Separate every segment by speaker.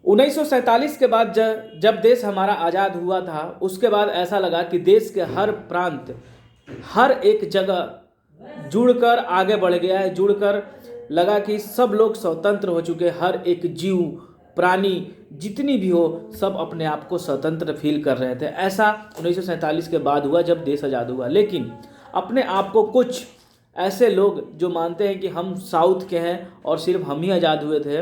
Speaker 1: 1947 के बाद जब देश हमारा आज़ाद हुआ था, उसके बाद ऐसा लगा कि देश के हर प्रांत, हर एक जगह जुड़कर आगे बढ़ गया है। जुड़कर लगा कि सब लोग स्वतंत्र हो चुके, हर एक जीव प्राणी जितनी भी हो सब अपने आप को स्वतंत्र फील कर रहे थे। ऐसा 1947 के बाद हुआ जब देश आज़ाद हुआ। लेकिन अपने आप को कुछ ऐसे लोग जो मानते हैं कि हम साउथ के हैं और सिर्फ हम ही आज़ाद हुए थे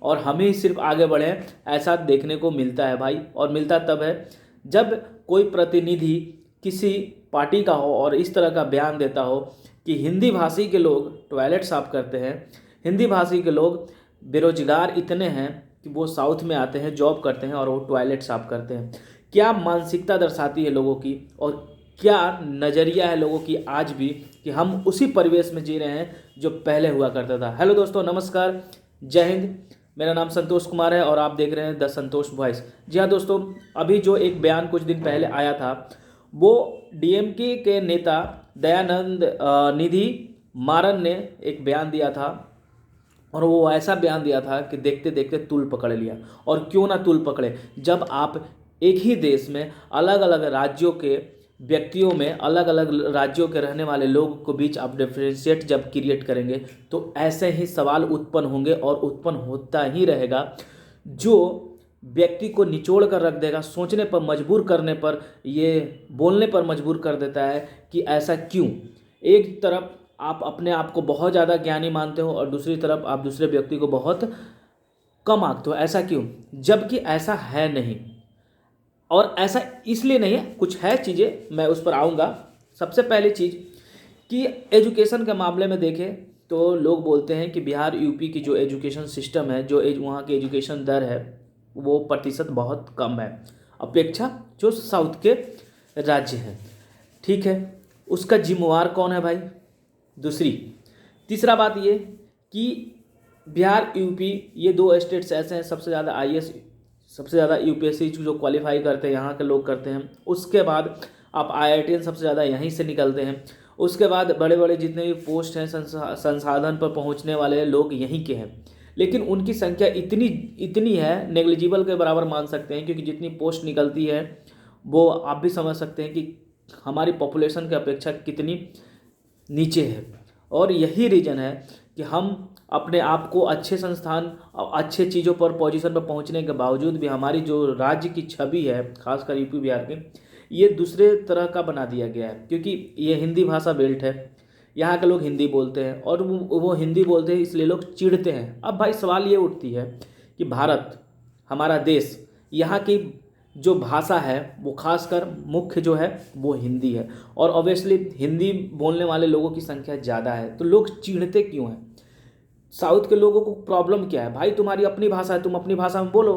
Speaker 1: और हम ही सिर्फ आगे बढ़े, ऐसा देखने को मिलता है भाई। और मिलता तब है जब कोई प्रतिनिधि किसी पार्टी का हो और इस तरह का बयान देता हो कि हिंदी भाषी के लोग टॉयलेट साफ करते हैं, हिंदी भाषी के लोग बेरोजगार इतने हैं कि वो साउथ में आते हैं, जॉब करते हैं और वो टॉयलेट साफ करते हैं। क्या मानसिकता दर्शाती है लोगों की और क्या नज़रिया है लोगों की आज भी कि हम उसी परिवेश में जी रहे हैं जो पहले हुआ करता था। हेलो दोस्तों, नमस्कार, जय हिंद। मेरा नाम संतोष कुमार है और आप देख रहे हैं द संतोष वॉइस। जी हाँ दोस्तों, अभी जो एक बयान कुछ दिन पहले आया था वो डीएमके के नेता दयानंद निधि मारन ने एक बयान दिया था और वो ऐसा बयान दिया था कि देखते देखते तूल पकड़ लिया। और क्यों ना तूल पकड़े, जब आप एक ही देश में अलग अलग राज्यों के व्यक्तियों में, अलग अलग राज्यों के रहने वाले लोगों के बीच आप डिफ्रेंशिएट जब क्रिएट करेंगे तो ऐसे ही सवाल उत्पन्न होंगे और उत्पन्न होता ही रहेगा, जो व्यक्ति को निचोड़ कर रख देगा, सोचने पर मजबूर करने पर, ये बोलने पर मजबूर कर देता है कि ऐसा क्यों। एक तरफ आप अपने आप को बहुत ज़्यादा ज्ञानी मानते हो और दूसरी तरफ आप दूसरे व्यक्ति को बहुत कम आंकते हो, ऐसा क्यों, जबकि ऐसा है नहीं। और ऐसा इसलिए नहीं है, कुछ है चीज़ें, मैं उस पर आऊँगा। सबसे पहली चीज़ कि एजुकेशन के मामले में देखें तो लोग बोलते हैं कि बिहार यूपी की जो एजुकेशन सिस्टम है, जो वहाँ की एजुकेशन दर है, वो प्रतिशत बहुत कम है अपेक्षा जो साउथ के राज्य हैं। ठीक है, उसका जिम्मेवार कौन है भाई? तीसरा बात ये कि बिहार यूपी ये दो स्टेट्स ऐसे हैं, सबसे ज़्यादा आईएएस, सबसे ज़्यादा यूपीएससी जो क्वालिफाई करते हैं यहाँ के लोग करते हैं। उसके बाद आप आईआईटीएन सबसे ज़्यादा यहीं से निकलते हैं। उसके बाद बड़े बड़े जितने भी पोस्ट हैं, संसाधन पर पहुँचने वाले लोग यहीं के हैं। लेकिन उनकी संख्या इतनी है, नेग्लिजिबल के बराबर मान सकते हैं, क्योंकि जितनी पोस्ट निकलती है वो आप भी समझ सकते हैं कि हमारी पॉपुलेशन की अपेक्षा कितनी नीचे है। और यही रीज़न है कि हम अपने आप को अच्छे संस्थान और अच्छे चीज़ों पर, पोजीशन पर पहुंचने के बावजूद भी हमारी जो राज्य की छवि है, खासकर यूपी बिहार के, ये दूसरे तरह का बना दिया गया है। क्योंकि ये हिंदी भाषा बेल्ट है, यहाँ के लोग हिंदी बोलते हैं और वो हिंदी बोलते हैं इसलिए लोग चिढ़ते हैं। अब भाई सवाल ये उठती है कि भारत, हमारा देश, यहाँ की जो भाषा है वो खासकर मुख्य जो है वो हिंदी है और ऑब्वियसली हिंदी बोलने वाले लोगों की संख्या ज़्यादा है, तो लोग चिढ़ते क्यों हैं? साउथ के लोगों को प्रॉब्लम क्या है? भाई तुम्हारी अपनी भाषा है, तुम अपनी भाषा में बोलो।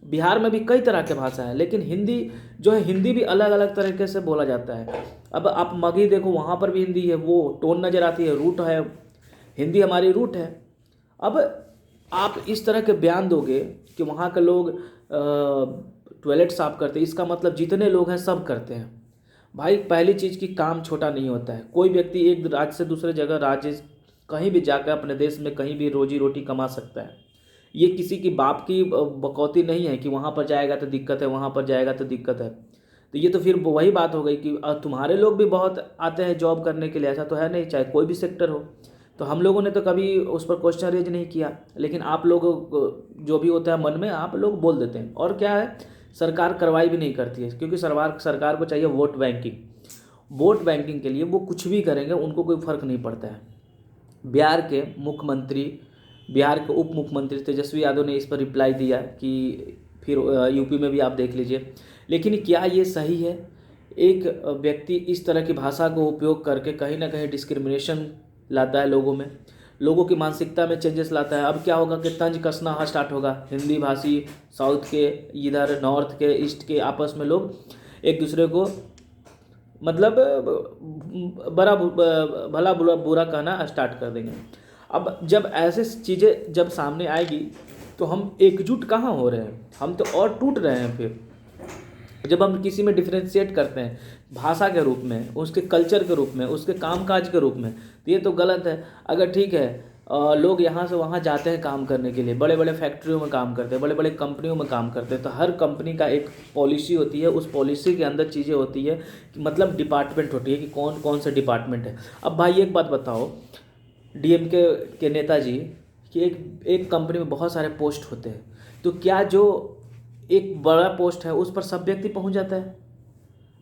Speaker 1: बिहार में भी कई तरह के भाषा है, लेकिन हिंदी जो है, हिंदी भी अलग अलग तरीके से बोला जाता है। अब आप मगही देखो, वहाँ पर भी हिंदी है, वो टोन नज़र आती है, रूट है, हिंदी हमारी रूट है। अब आप इस तरह के बयान दोगे कि वहाँ के लोग टॉयलेट साफ करते हैं, इसका मतलब जितने लोग हैं सब करते हैं। भाई पहली चीज़ कि काम छोटा नहीं होता है। कोई व्यक्ति एक राज्य से दूसरे जगह, राज्य कहीं भी जाकर अपने देश में कहीं भी रोजी रोटी कमा सकता है। ये किसी की बाप की बकौती नहीं है कि वहाँ पर जाएगा तो दिक्कत है, वहाँ पर जाएगा तो दिक्कत है। तो ये तो फिर वही बात हो गई कि तुम्हारे लोग भी बहुत आते हैं जॉब करने के लिए, ऐसा तो है नहीं, चाहे कोई भी सेक्टर हो। तो हम लोगों ने तो कभी उस पर क्वेश्चन रेज नहीं किया, लेकिन आप लोग जो भी होता है मन में आप लोग बोल देते हैं। और क्या है, सरकार कार्रवाई भी नहीं करती है, क्योंकि सरकार को चाहिए वोट बैंकिंग। वोट बैंकिंग के लिए वो कुछ भी करेंगे, उनको कोई फ़र्क नहीं पड़ता है। बिहार के मुख्यमंत्री, बिहार के उप मुख्यमंत्री तेजस्वी यादव ने इस पर रिप्लाई दिया कि फिर यूपी में भी आप देख लीजिए। लेकिन क्या ये सही है? एक व्यक्ति इस तरह की भाषा को उपयोग करके कहीं ना कहीं डिस्क्रिमिनेशन लाता है लोगों में, लोगों की मानसिकता में चेंजेस लाता है। अब क्या होगा कि तंज कसना स्टार्ट होगा। हिंदी भाषी साउथ के, इधर नॉर्थ के, ईस्ट के, आपस में लोग एक दूसरे को मतलब बड़ा भला बुरा कहना स्टार्ट कर देंगे। अब जब ऐसे चीज़ें जब सामने आएगी तो हम एकजुट कहाँ हो रहे हैं, हम तो और टूट रहे हैं। फिर जब हम किसी में डिफ्रेंशिएट करते हैं भाषा के रूप में, उसके कल्चर के रूप में, उसके कामकाज के रूप में, तो ये तो गलत है। अगर ठीक है लोग यहाँ से वहाँ जाते हैं काम करने के लिए, बड़े बड़े फैक्ट्रियों में काम करते हैं, बड़े बड़े कंपनियों में काम करते हैं। तो हर कंपनी का एक पॉलिसी होती है, उस पॉलिसी के अंदर चीज़ें होती है कि मतलब डिपार्टमेंट होती है कि कौन कौन सा डिपार्टमेंट है। अब भाई एक बात बताओ, डीएमके के नेताजी कि एक कंपनी में बहुत सारे पोस्ट होते हैं, तो क्या जो एक बड़ा पोस्ट है उस पर सब व्यक्ति पहुंच जाता है?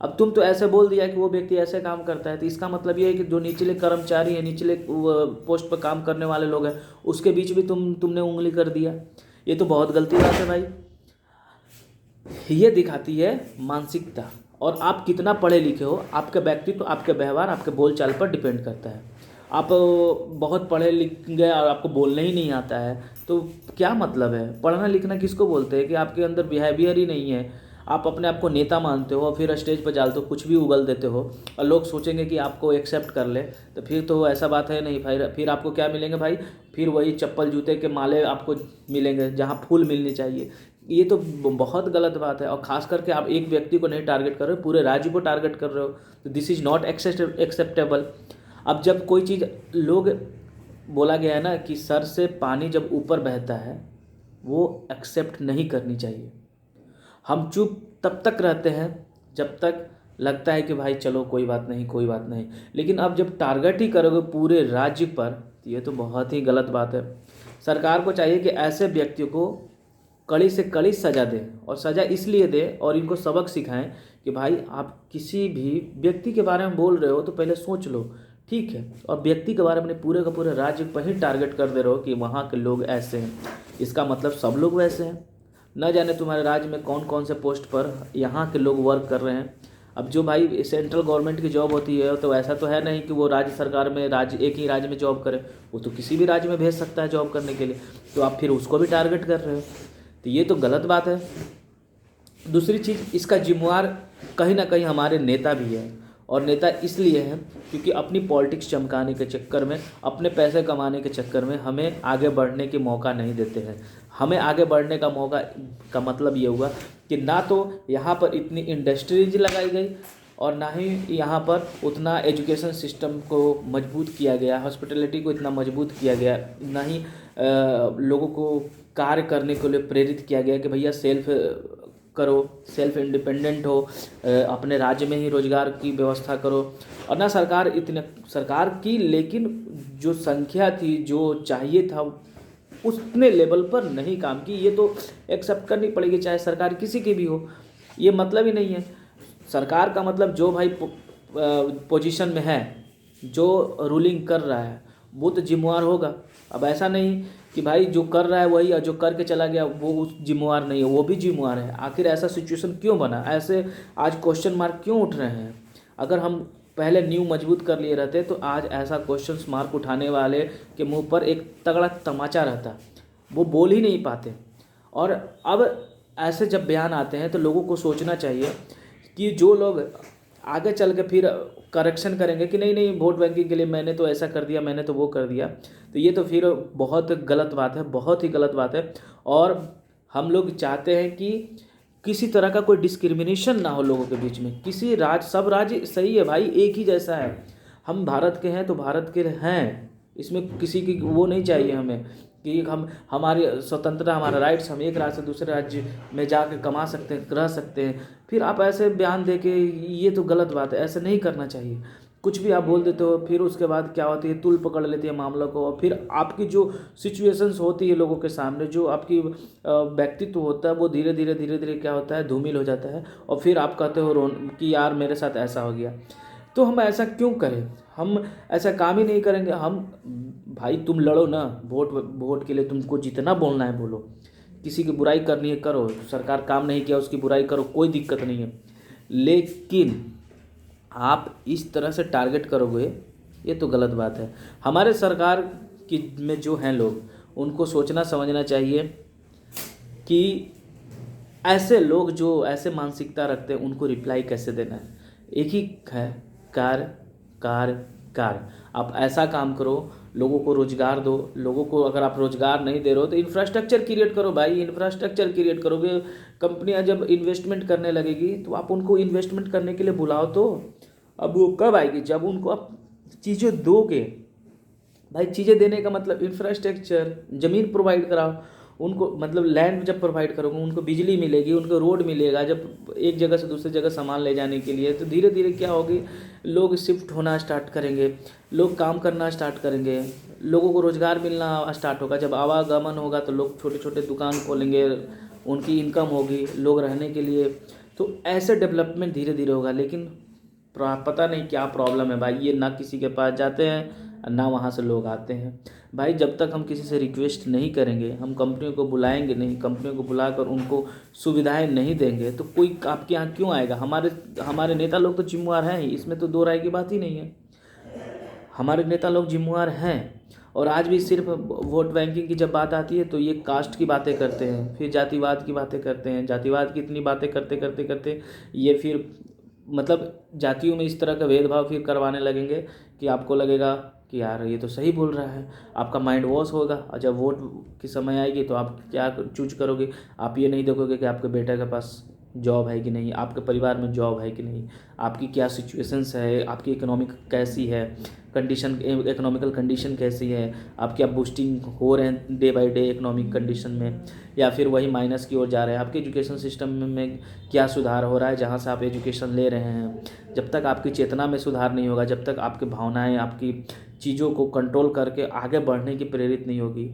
Speaker 1: अब तुम तो ऐसे बोल दिया कि वो व्यक्ति ऐसे काम करता है, तो इसका मतलब ये है कि जो निचले कर्मचारी हैं, निचले पोस्ट पर काम करने वाले लोग हैं, उसके बीच भी तुमने उंगली कर दिया। ये तो बहुत गलती बात है भाई। ये दिखाती है मानसिकता, और आप कितना पढ़े लिखे हो, आपका व्यक्तित्व, आपके व्यवहार, आपके बोलचाल पर डिपेंड करता है। आप बहुत पढ़े लिख गए और आपको बोलना ही नहीं आता है तो क्या मतलब है? पढ़ना लिखना किसको बोलते हैं कि आपके अंदर बिहेवियर ही नहीं है, आप अपने आप को नेता मानते हो और फिर स्टेज पर जाते हो, कुछ भी उगल देते हो और लोग सोचेंगे कि आपको एक्सेप्ट कर ले, तो फिर तो ऐसा बात है नहीं भाई। फिर आपको क्या मिलेंगे भाई? फिर वही चप्पल जूते के माले आपको मिलेंगे जहाँ फूल मिलनी चाहिए। ये तो बहुत गलत बात है, और ख़ास करके आप एक व्यक्ति को नहीं टारगेट कर रहे हो, पूरे राज्य को टारगेट कर रहे हो, तो दिस इज़ नॉट एक्सेप्टेबल। अब जब कोई चीज़ लोग, बोला गया है ना कि सर से पानी जब ऊपर बहता है वो एक्सेप्ट नहीं करनी चाहिए। हम चुप तब तक रहते हैं जब तक लगता है कि भाई चलो कोई बात नहीं, कोई बात नहीं, लेकिन अब जब टारगेट ही करोगे पूरे राज्य पर, तो ये तो बहुत ही गलत बात है। सरकार को चाहिए कि ऐसे व्यक्तियों को कड़ी से कड़ी सज़ा दें, और सज़ा इसलिए दें और इनको सबक सिखाएं कि भाई आप किसी भी व्यक्ति के बारे में बोल रहे हो तो पहले सोच लो, ठीक है? और व्यक्ति के बारे में पूरे का पूरे राज्य पर ही टारगेट कर दे रहे हो कि वहाँ के लोग ऐसे हैं, इसका मतलब सब लोग वैसे हैं। न जाने तुम्हारे राज्य में कौन कौन से पोस्ट पर यहाँ के लोग वर्क कर रहे हैं। अब जो भाई सेंट्रल गवर्नमेंट की जॉब होती है तो ऐसा तो है नहीं कि वो राज्य सरकार में एक ही राज्य में जॉब करे, वो तो किसी भी राज्य में भेज सकता है जॉब करने के लिए, तो आप फिर उसको भी टारगेट कर रहे हो, तो ये तो गलत बात है। दूसरी चीज़, इसका जिम्मेवार कहीं ना कहीं हमारे नेता भी है, और नेता इसलिए हैं क्योंकि अपनी पॉलिटिक्स चमकाने के चक्कर में, अपने पैसे कमाने के चक्कर में हमें आगे बढ़ने की मौका नहीं देते हैं। हमें आगे बढ़ने का मौका का मतलब ये हुआ कि ना तो यहाँ पर इतनी इंडस्ट्रीज लगाई गई, और ना ही यहाँ पर उतना एजुकेशन सिस्टम को मजबूत किया गया, हॉस्पिटलिटी को इतना मजबूत किया गया, ना ही लोगों को कार्य करने के लिए प्रेरित किया गया कि भैया सेल्फ करो, सेल्फ इंडिपेंडेंट हो, अपने राज्य में ही रोजगार की व्यवस्था करो। और ना सरकार की लेकिन जो संख्या थी, जो चाहिए था, उतने लेवल पर नहीं काम की। ये तो एक्सेप्ट करनी पड़ेगी, चाहे सरकार किसी की भी हो, ये मतलब ही नहीं है। सरकार का मतलब जो भाई पोजीशन में है, जो रूलिंग कर रहा है, वो तो जिम्मेवार होगा। अब ऐसा नहीं कि भाई जो कर रहा है वही, और जो करके चला गया वो उस जिम्मेवार नहीं है, वो भी जिम्मेवार है। आखिर ऐसा सिचुएशन क्यों बना? ऐसे आज क्वेश्चन मार्क क्यों उठ रहे हैं? अगर हम पहले न्यू मजबूत कर लिए रहते तो आज ऐसा क्वेश्चन मार्क उठाने वाले के मुंह पर एक तगड़ा तमाचा रहता, वो बोल ही नहीं पाते। और अब ऐसे जब बयान आते हैं तो लोगों को सोचना चाहिए कि जो लोग आगे चल के फिर करेक्शन करेंगे कि नहीं नहीं वोट बैंकिंग के लिए मैंने तो ऐसा कर दिया, मैंने तो वो कर दिया, तो ये तो फिर बहुत गलत बात है, बहुत ही गलत बात है। और हम लोग चाहते हैं कि किसी तरह का कोई डिस्क्रिमिनेशन ना हो लोगों के बीच में। सब राज्य सही है भाई, एक ही जैसा है। हम भारत के हैं तो भारत के हैं, इसमें किसी की वो नहीं चाहिए हमें कि हम हमारी स्वतंत्रता, हमारा राइट्स, हम एक राज्य से दूसरे राज्य में जाकर कमा सकते हैं, रह सकते हैं। फिर आप ऐसे बयान दे के, ये तो गलत बात है, ऐसे नहीं करना चाहिए। कुछ भी आप बोल देते हो, फिर उसके बाद क्या होती है, तुल पकड़ लेती है मामलों को, और फिर आपकी जो सिचुएशंस होती है लोगों के सामने, जो आपकी व्यक्तित्व होता है, वो धीरे धीरे क्या होता है, धूमिल हो जाता है, और फिर आप कहते हो कि यार मेरे साथ ऐसा हो गया। तो हम ऐसा क्यों करें? हम ऐसा काम ही नहीं करेंगे। हम भाई तुम लड़ो ना, वोट के लिए तुमको जितना बोलना है बोलो, किसी की बुराई करनी है करो, सरकार काम नहीं किया उसकी बुराई करो, कोई दिक्कत नहीं है। लेकिन आप इस तरह से टारगेट करोगे, ये तो गलत बात है। हमारे सरकार की में जो हैं लोग, उनको सोचना समझना चाहिए कि ऐसे लोग जो ऐसे मानसिकता रखते हैं उनको रिप्लाई कैसे देना है। एक ही है, कार्य कार्य कार्य। आप ऐसा काम करो, लोगों को रोजगार दो। लोगों को अगर आप रोजगार नहीं दे रहे हो तो इंफ्रास्ट्रक्चर क्रिएट करो भाई, इंफ्रास्ट्रक्चर क्रिएट करोगे। कंपनियां जब इन्वेस्टमेंट करने लगेगी तो आप उनको इन्वेस्टमेंट करने के लिए बुलाओ। तो अब वो कब आएगी? जब उनको आप चीज़ें दोगे, भाई चीज़ें देने का मतलब इंफ्रास्ट्रक्चर, ज़मीन प्रोवाइड कराओ उनको, मतलब लैंड जब प्रोवाइड करोगे उनको बिजली मिलेगी, उनको रोड मिलेगा, जब एक जगह से दूसरी जगह सामान ले जाने के लिए, तो धीरे धीरे क्या होगी, लोग शिफ्ट होना स्टार्ट करेंगे, लोग काम करना स्टार्ट करेंगे, लोगों को रोज़गार मिलना स्टार्ट होगा। जब आवागमन होगा तो लोग छोटे छोटे दुकान खोलेंगे, उनकी इनकम होगी, लोग रहने के लिए, तो ऐसे डेवलपमेंट धीरे धीरे होगा। लेकिन पता नहीं क्या प्रॉब्लम है भाई, ये ना किसी के पास जाते हैं ना वहाँ से लोग आते हैं। भाई जब तक हम किसी से रिक्वेस्ट नहीं करेंगे, हम कंपनियों को बुलाएंगे नहीं, कंपनियों को बुलाकर उनको सुविधाएं नहीं देंगे, तो कोई आपके यहाँ क्यों आएगा। हमारे नेता लोग तो जिम्मेवार हैं ही, इसमें तो दो राय की बात ही नहीं है। हमारे नेता लोग जिम्मेवार हैं। और आज भी सिर्फ वोट बैंकिंग की जब बात आती है तो ये कास्ट की बातें करते हैं, फिर जातिवाद की बातें करते हैं, जातिवाद की इतनी बातें करते करते करते ये फिर मतलब जातियों में इस तरह का भेदभाव फिर करवाने लगेंगे कि आपको लगेगा कि यार ये तो सही बोल रहा है, आपका माइंड वॉश होगा। और जब वोट की समय आएगी तो आप क्या चूज करोगे, आप ये नहीं देखोगे कि आपके बेटे के पास जॉब है कि नहीं, आपके परिवार में जॉब है कि नहीं, आपकी क्या सिचुएशंस है, आपकी इकोनॉमिक कैसी है कंडीशन, इकोनॉमिकल कंडीशन कैसी है, आप क्या बूस्टिंग हो रहे हैं day by day economic condition में, या फिर वही माइनस की ओर जा रहे हैं। आपके एजुकेशन सिस्टम में क्या सुधार हो रहा है जहाँ से आप एजुकेशन ले रहे हैं। जब तक आपकी चेतना में सुधार नहीं होगा, जब तक आपकी भावनाएँ आपकी चीज़ों को कंट्रोल करके आगे बढ़ने की प्रेरित नहीं होगी,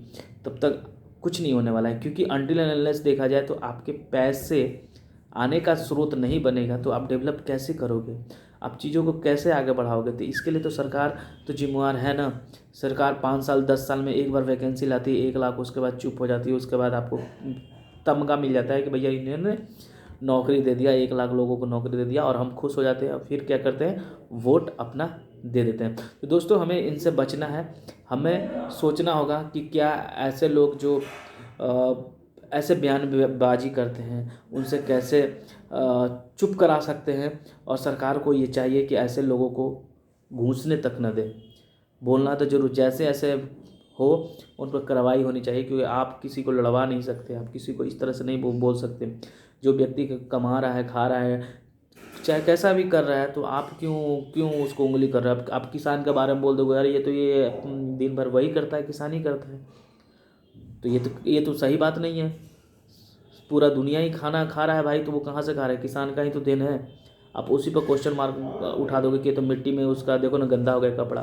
Speaker 1: तब तक कुछ नहीं होने वाला है। क्योंकि अनटिल एंड अनलेस देखा जाए तो आपके पैसे आने का स्रोत नहीं बनेगा तो आप डेवलप कैसे करोगे, आप चीज़ों को कैसे आगे बढ़ाओगे। तो इसके लिए तो सरकार तो जिम्मेवार है ना। सरकार 5 साल 10 साल में एक बार वैकेंसी लाती है 1 लाख, उसके बाद चुप हो जाती है, उसके बाद आपको तमगा मिल जाता है कि भैया इन्होंने नौकरी दे दिया, 1 लाख लोगों को नौकरी दे दिया, और हम खुश हो जाते हैं। और फिर क्या करते हैं, वोट अपना दे देते हैं। तो दोस्तों हमें इनसे बचना है, हमें सोचना होगा कि क्या ऐसे लोग जो ऐसे बयानबाजी करते हैं उनसे कैसे चुप करा सकते हैं। और सरकार को ये चाहिए कि ऐसे लोगों को घूसने तक न दे। बोलना तो जरूर, जैसे ऐसे हो उन पर कार्रवाई होनी चाहिए, क्योंकि आप किसी को लड़वा नहीं सकते, आप किसी को इस तरह से नहीं बोल सकते। जो व्यक्ति कमा रहा है, खा रहा है, चाहे कैसा भी कर रहा है, तो आप क्यों उसको उंगली कर रहे हो। आप किसान के बारे में बोल दोगे यार ये दिन भर वही करता है, किसान ही करता है, तो ये तो सही बात नहीं है। पूरा दुनिया ही खाना खा रहा है भाई, तो वो कहाँ से खा रहा है, किसान का ही तो देन है। आप उसी पर क्वेश्चन मार्क उठा दोगे कि तो मिट्टी में उसका देखो ना गंदा हो गया कपड़ा।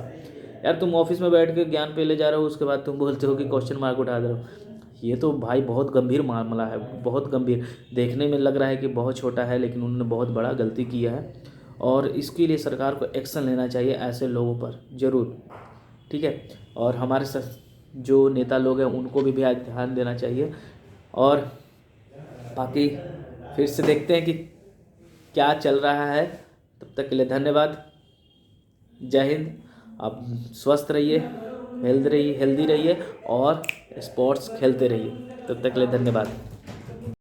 Speaker 1: यार तुम ऑफिस में बैठ के ज्ञान पे ले जा रहे हो, उसके बाद तुम बोलते हो कि क्वेश्चन मार्क उठा दे रहे हो। ये तो भाई बहुत गंभीर मामला है, बहुत गंभीर। देखने में लग रहा है कि बहुत छोटा है, लेकिन उन्होंने बहुत बड़ा गलती किया है, और इसके लिए सरकार को एक्शन लेना चाहिए ऐसे लोगों पर ज़रूर, ठीक है। और हमारे जो नेता लोग हैं उनको भी ध्यान देना चाहिए। और बाकी फिर से देखते हैं कि क्या चल रहा है। तब तक के लिए धन्यवाद, जय हिंद। आप स्वस्थ रहिए, हेल्दी रहिए और स्पोर्ट्स खेलते रहिए। तब तक के लिए धन्यवाद।